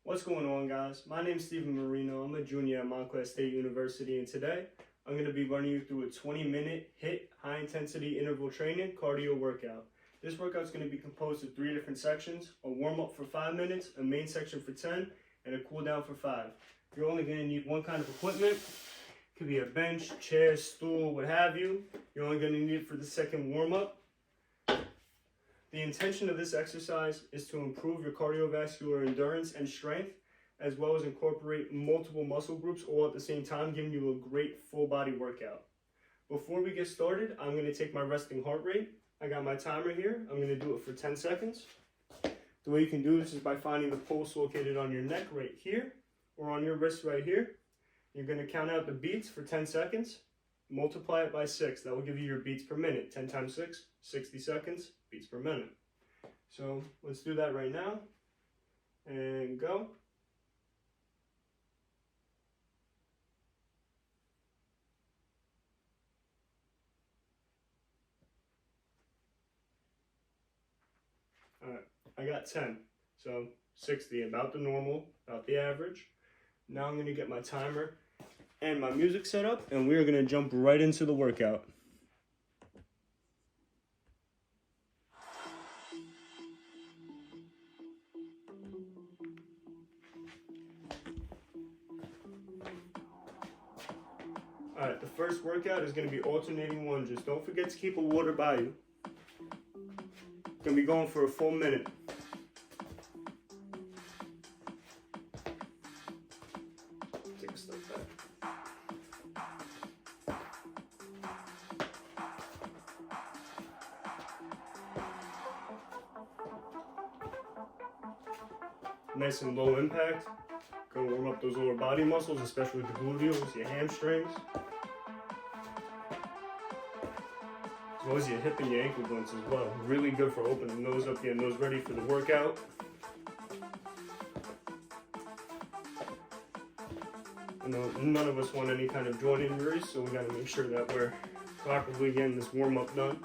What's going on, guys? My name is Stephen Marino. I'm a junior at Montclair State University, and today I'm going to be running you through a 20-minute HIIT high-intensity interval training cardio workout. This workout is going to be composed of 3 different sections: a warm-up for 5 minutes, a main section for 10, and a cool-down for 5. You're only going to need one kind of equipment. It could be a bench, chair, stool, what have you. You're only going to need it for the second warm-up. The intention of this exercise is to improve your cardiovascular endurance and strength, as well as incorporate multiple muscle groups all at the same time, giving you a great full body workout. Before we get started, I'm going to take my resting heart rate. I got my timer here. I'm going to do it for 10 seconds. The way you can do this is by finding the pulse located on your neck right here, or on your wrist right here. You're going to count out the beats for 10 seconds. Multiply it by 6. That will give you your beats per minute. 10 times 6, 60 seconds, beats per minute. So let's do that right now. And go. Alright, I got 10. So 60, about the normal, about the average. Now I'm going to get my timer and my music set up, and we are going to jump right into the workout. Alright, the first workout is going to be alternating lunges. Don't forget to keep a water by you. Going to be going for a full minute. Take a step back. Nice and low impact. Gonna warm up those lower body muscles, especially the gluteals, your hamstrings, as well as your hip and your ankle joints as well. Really good for opening those up, getting those ready for the workout. I know none of us want any kind of joint injuries, so we gotta make sure that we're properly getting this warm up done.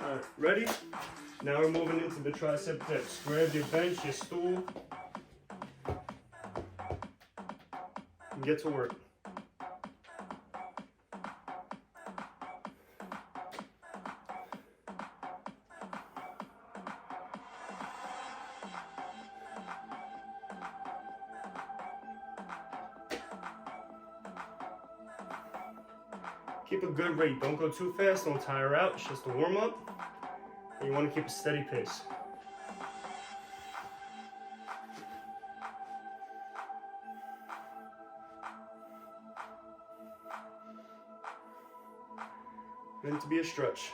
Alright, ready? Now we're moving into the tricep dips. Grab your bench, your stool, and get to work. Keep a good rate. Don't go too fast. Don't tire out. It's just a warm up. And you want to keep a steady pace. Meant to be a stretch.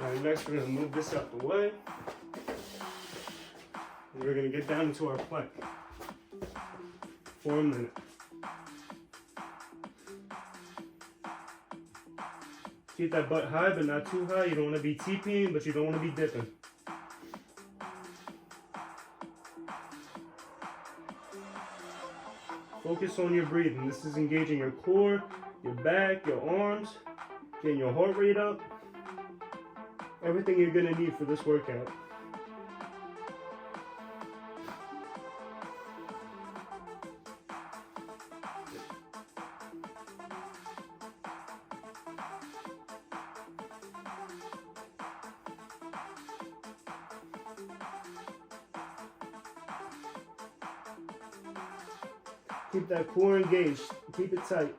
Alright, next we're going to move this out the way. And we're going to get down into our plank for a minute. Keep that butt high, but not too high. You don't want to be TPing, but you don't want to be dipping. Focus on your breathing. This is engaging your core, your back, your arms, getting your heart rate up. Everything you're going to need for this workout. Keep that core engaged. Keep it tight.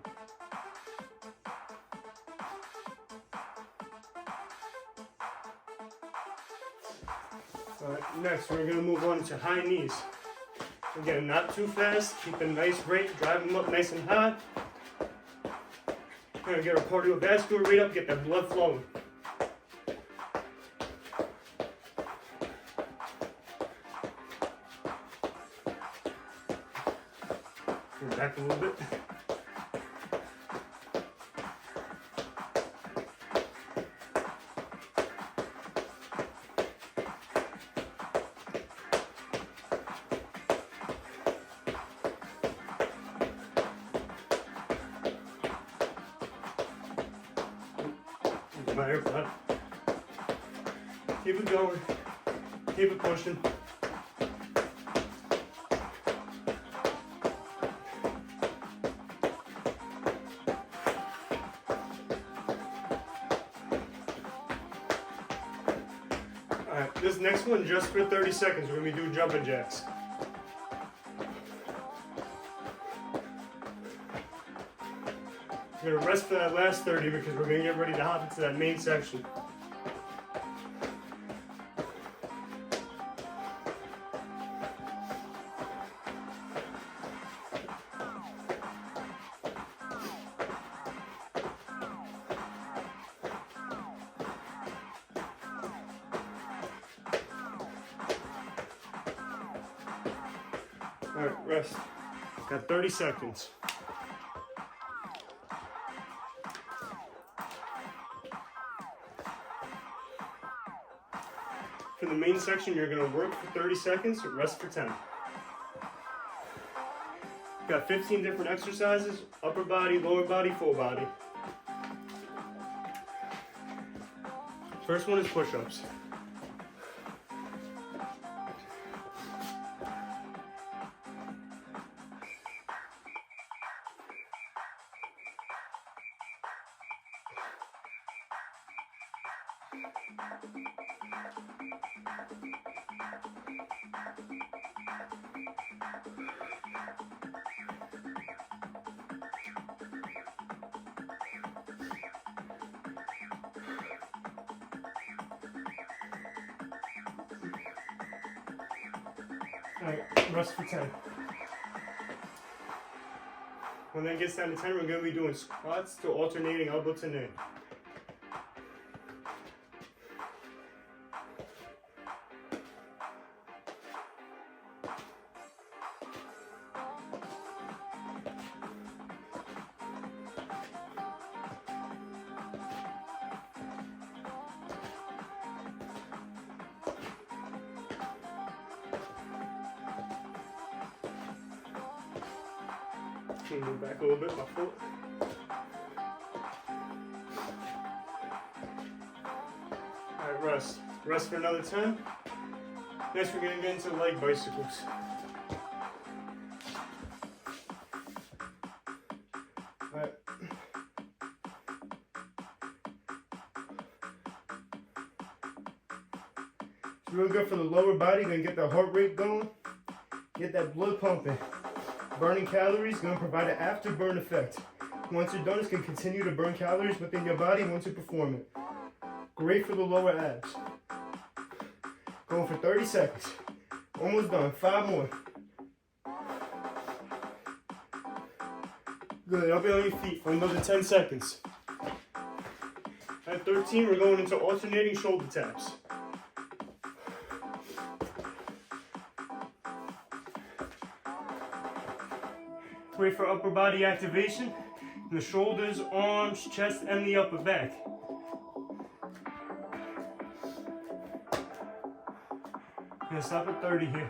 Alright, next we're going to move on to high knees. Again, not too fast. Keep a nice rate. Drive them up nice and high. We're going to get our cardiovascular rate up. Get that blood flowing. Back a little bit. my AirPod. Keep it going. Keep it pushing. Alright, this next one just for 30 seconds. We're going to be doing jumping jacks. We're going to rest for that last 30 because we're going to get ready to hop into that main section. Alright, rest. Got 30 seconds. For the main section, you're going to work for 30 seconds, rest for 10. Got 15 different exercises, upper body, lower body, full body. First one is push-ups. Alright, rest for 10. When that gets down to 10, we're going to be doing squats to alternating elbow to knee. Move back a little bit, my foot. Alright, rest. Rest for another 10. Next, we're going to get into leg bicycles. Alright. It's real good for the lower body. Going to get that heart rate going. Get that blood pumping. Burning calories, going to provide an afterburn effect. Once you're done, it's going to continue to burn calories within your body once you perform it. Great for the lower abs. Going for 30 seconds. Almost done. 5 more. Good. Up on your feet for another 10 seconds. At 13, we're going into alternating shoulder taps. Great for upper body activation, the shoulders, arms, chest, and the upper back. Gonna stop at 30 here.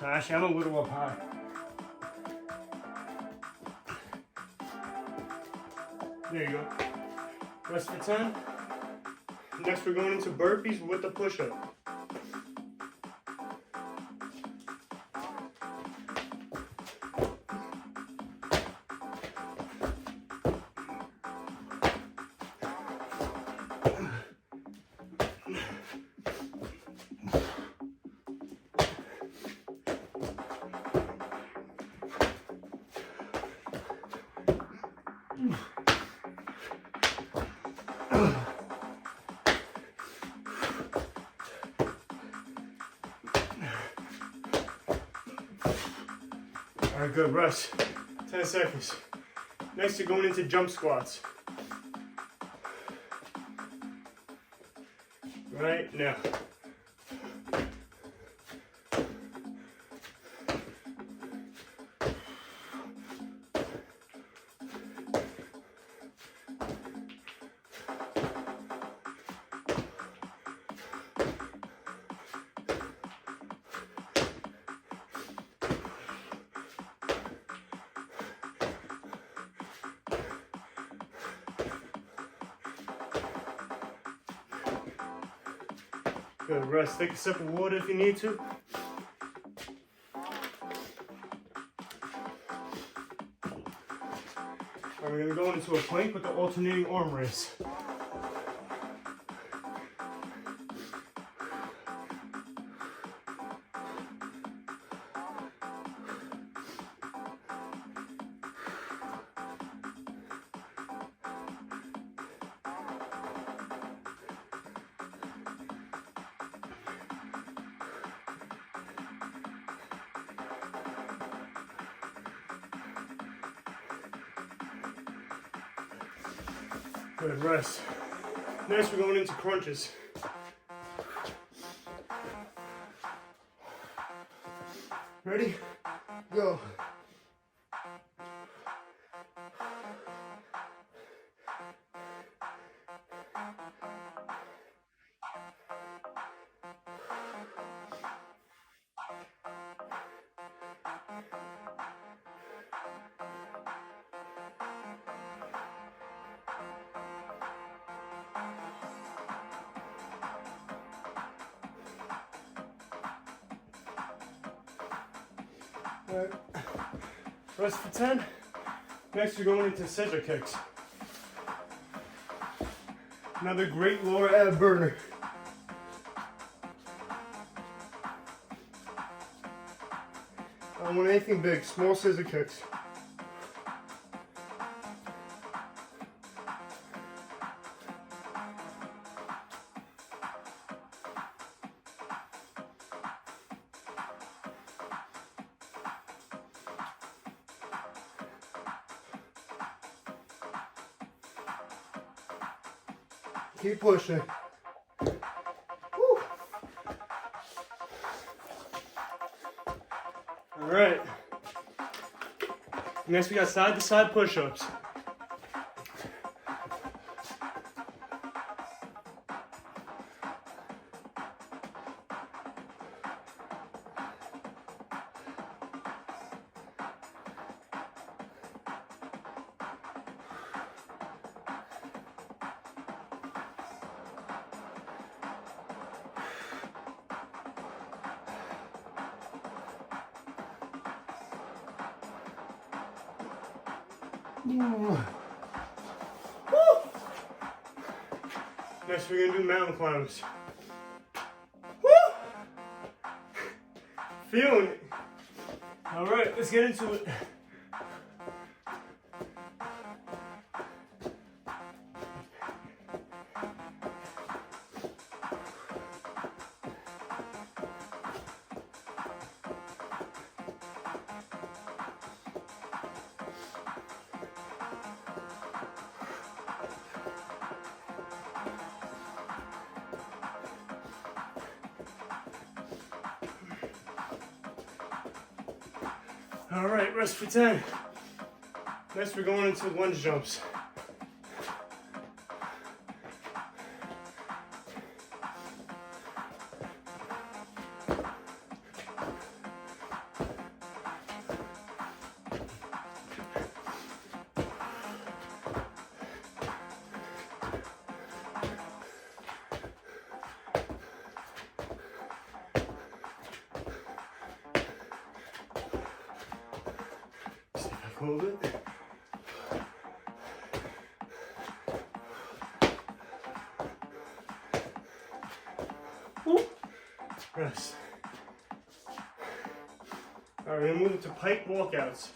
So actually, I'm a little up high. There you go. Rest for 10. Next, we're going into burpees with the push-up. Alright, good, rest. 10 seconds. Next, you're going into jump squats. Right now. Good, rest. Take a sip of water if you need to. All right, we're gonna go into a plank with the alternating arm raise. Good, rest. Next, we're going into crunches. Ready? Go. All right. Rest for 10. Next, we're going into scissor kicks. Another great lower ab burner. I don't want anything big, small scissor kicks. Keep pushing. Woo. All right. Next, we got side-to-side push-ups. Woo. Next, we're gonna do mountain climbs. Woo. Feeling it. All right, let's get into it. All right, rest for 10. Next, we're going into lunge jumps. Hold it. Woo. Rest. All right, we're gonna move into pike walkouts.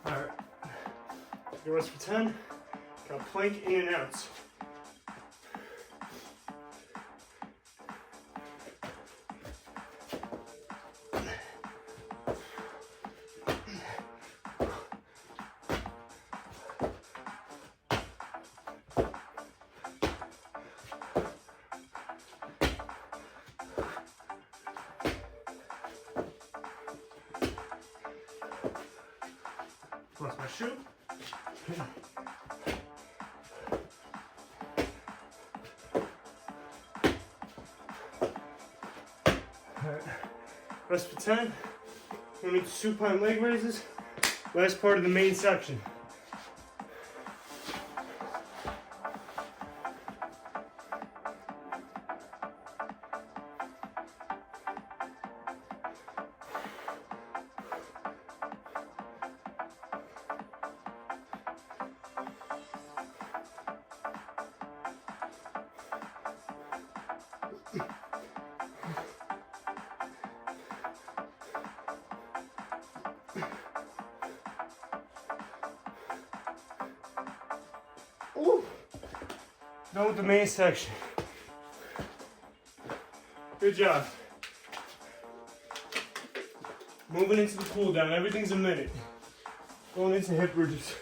All right, your rest for 10. Got plank in and outs. shoot. Alright, rest for 10. We're going to supine leg raises. Last part of the main section. Ooh. Done with the main section. Good job. Moving into the cool down. Everything's a minute. Going into hip bridges.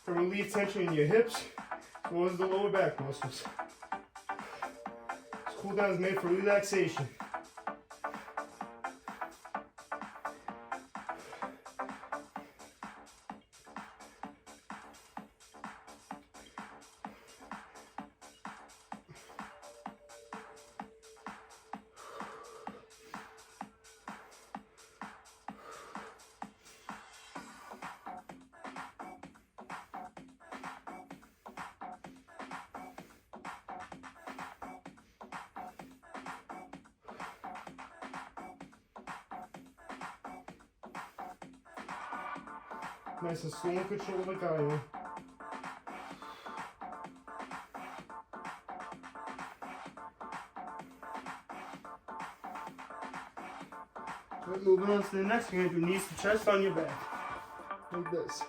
To relieve tension in your hips as well as the lower back muscles. This cool down is made for relaxation. Nice and slow and control like I am. Right, moving on to the next, you're going to do knees to chest on your back. Like this.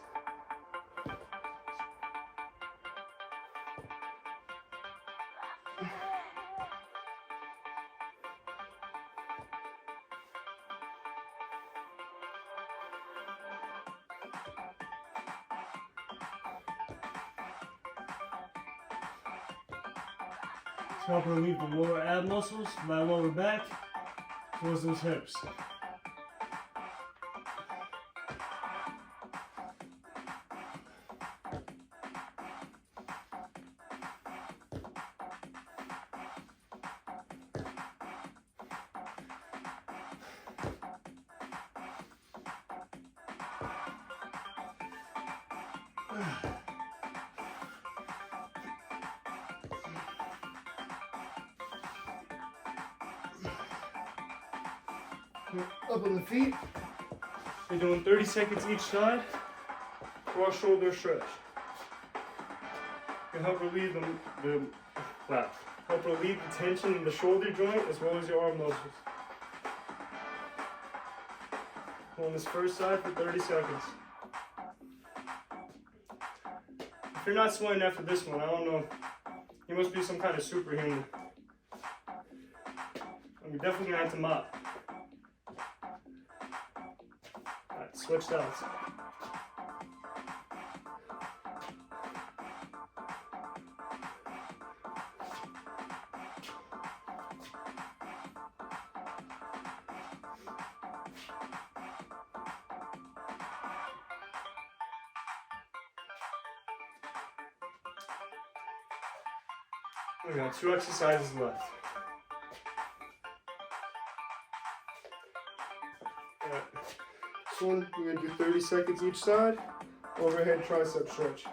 To help relieve the lower ab muscles, my lower back, towards those hips. Up on the feet. You're doing 30 seconds each side. Cross shoulder stretch. Can help relieve help relieve the tension in the shoulder joint as well as your arm muscles. On this first side for 30 seconds. If you're not sweating after this one, I don't know. You must be some kind of superhuman. I'm definitely gonna have to mop. Alright, switch sides. We got 2 exercises left. Alright. This one, we're going to do 30 seconds each side. Overhead tricep stretch.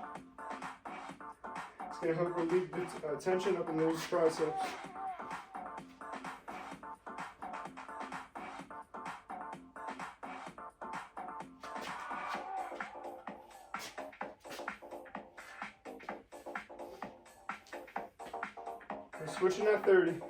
It's going to help relieve the tension up in those triceps. We're switching at 30.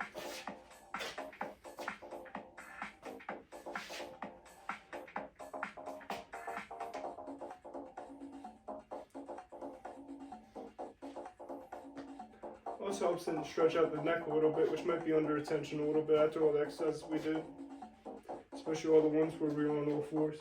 Also helps to stretch out the neck a little bit, which might be under tension a little bit after all the exercises we did. Especially all the ones where we were on all fours.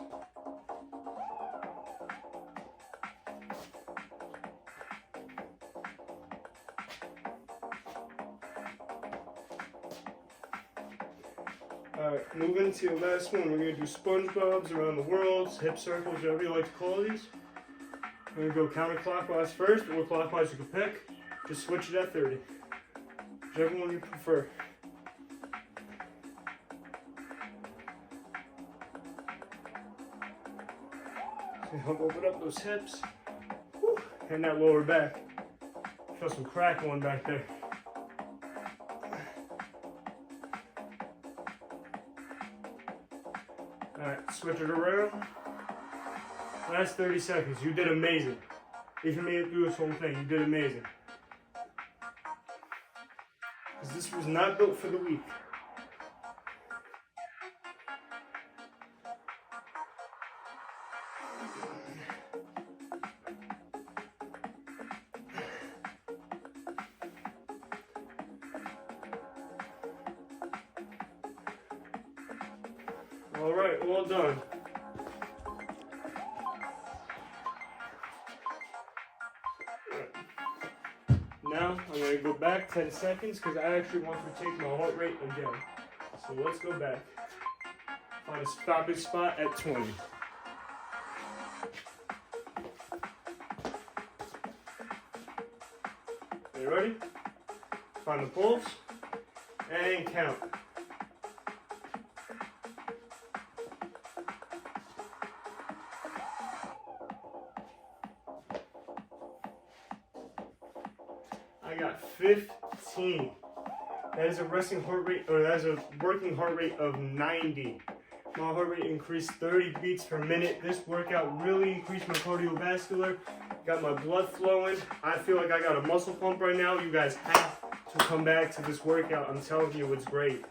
Alright, moving to your last one. We're going to do SpongeBob's around the world, hip circles, whatever you like to call these. We're going to go counterclockwise first, or clockwise you can pick. Just switch it at 30. Whichever one you prefer. So help open up those hips. Whew. And that lower back. Feel some crack going back there. Alright, switch it around. Last 30 seconds. You did amazing. Even made it through this whole thing. You did amazing. Because this was not built for the weak. Alright, well done. Now, I'm going to go back 10 seconds because I actually want to take my heart rate again. So let's go back. Find a stopping spot at 20. Are you ready? Find the pulse and count. I got 15. That is a resting heart rate, or that is a working heart rate of 90. My heart rate increased 30 beats per minute. This workout really increased my cardiovascular, got my blood flowing. I feel like I got a muscle pump right now. You guys have to come back to this workout. I'm telling you, it's great.